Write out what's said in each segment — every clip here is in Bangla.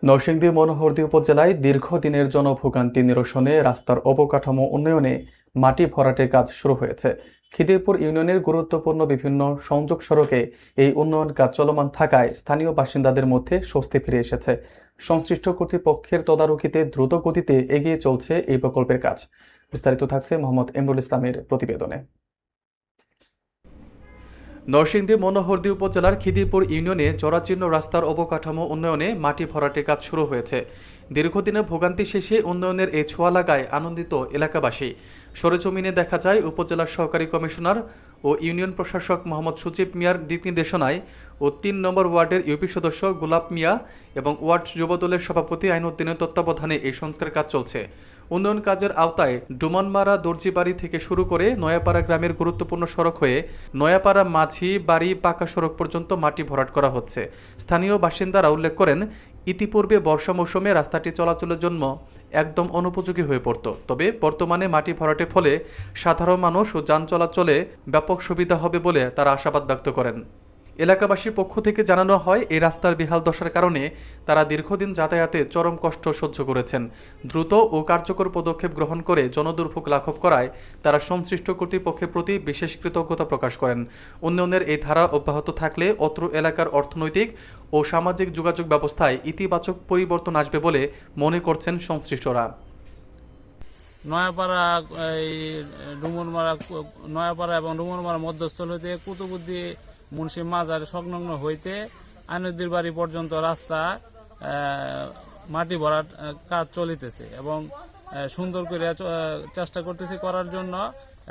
নরসিংদী মনোহরদী উপজেলায় দীর্ঘদিনের জনভোগান্তি নিরসনে রাস্তার অবকাঠামো উন্নয়নে মাটি ভরাটের কাজ শুরু হয়েছে। খিদিরপুর ইউনিয়নের গুরুত্বপূর্ণ বিভিন্ন সংযোগ সড়কে এই উন্নয়ন কাজ চলমান থাকায় স্থানীয় বাসিন্দাদের মধ্যে স্বস্তি ফিরে এসেছে। সংশ্লিষ্ট কর্তৃপক্ষের তদারকিতে দ্রুত গতিতে এগিয়ে চলছে এই প্রকল্পের কাজ। বিস্তারিত থাকছে মোহাম্মদ এমরুল ইসলামের প্রতিবেদনে। নরসিংদী মনোহরদী উপজেলার খিদিরপুর ইউনিয়নে জরাজীর্ণ রাস্তার অবকাঠামো উন্নয়নে মাটি ভরাটের কাজ শুরু হয়েছে। দীর্ঘদিনের ভোগান্তি শেষে উন্নয়নের এই ছোঁয়া লাগায় আনন্দিত এলাকাবাসী। সরেজমিনে দেখা যায় উপজেলার সহকারী কমিশনার ও ইউনিয়ন প্রশাসক মোহাম্মদ সুচিব মিয়ার দিক নির্দেশনায় ও ৩ নম্বর ওয়ার্ডের ইউপি সদস্য গোলাপ মিয়া এবং ওয়ার্ড যুবদলের সভাপতি আইনউদ্দিনের তত্ত্বাবধানে এই সংস্কার কাজ চলছে। উন্নয়ন কাজের আওতায় ডুমনমারা দর্জিবাড়ি থেকে শুরু করে নয়াপাড়া গ্রামের গুরুত্বপূর্ণ সড়ক হয়ে নয়াপাড়া মাঝি বাড়ি পাকা সড়ক পর্যন্ত মাটি ভরাট করা হচ্ছে। স্থানীয় বাসিন্দারা উল্লেখ করেন, ইতিপূর্বে বর্ষা মৌসুমে রাস্তাটি চলাচলের জন্য একদম অনুপযোগী হয়ে পড়ত, তবে বর্তমানে মাটি ভরাটের ফলে সাধারণ মানুষ ও যান চলাচলে ব্যাপক সুবিধা হবে বলে তারা আশাবাদ ব্যক্ত করেন। এলাকাবাসীর পক্ষ থেকে জানানো হয়, এই রাস্তার বেহাল দশার কারণে তারা দীর্ঘদিন যাতায়াতে চরম কষ্ট সহ্য করেছেন। দ্রুত ও কার্যকর পদক্ষেপ গ্রহণ করে জনদুর্ভোগ লাঘব করায় তারা সংশ্লিষ্ট কর্তৃপক্ষের প্রতি বিশেষ কৃতজ্ঞতা প্রকাশ করেন। উন্নয়নের এই ধারা অব্যাহত থাকলে অত্র এলাকার অর্থনৈতিক ও সামাজিক যোগাযোগ ব্যবস্থায় ইতিবাচক পরিবর্তন আসবে বলে মনে করছেন সংশ্লিষ্টরা। নয়াপাড়া নয়াপাড়া এবং ডুমরমারা মধ্যস্থল হইতে কুতুবুদ্দি মুন্সি মাজার সংলগ্ন হইতে আইনউদ্দির বাড়ি পর্যন্ত রাস্তা মাটি ভরাট কাজ চলিতেছে এবং সুন্দর করে চেষ্টা করতেছি করার জন্য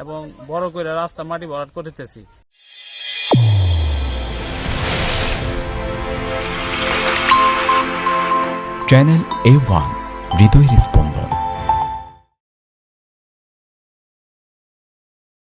এবং বড় করে রাস্তা মাটি ভরাট করিতেছি। চ্যানেল A1 হৃদয়ের স্পন্দন।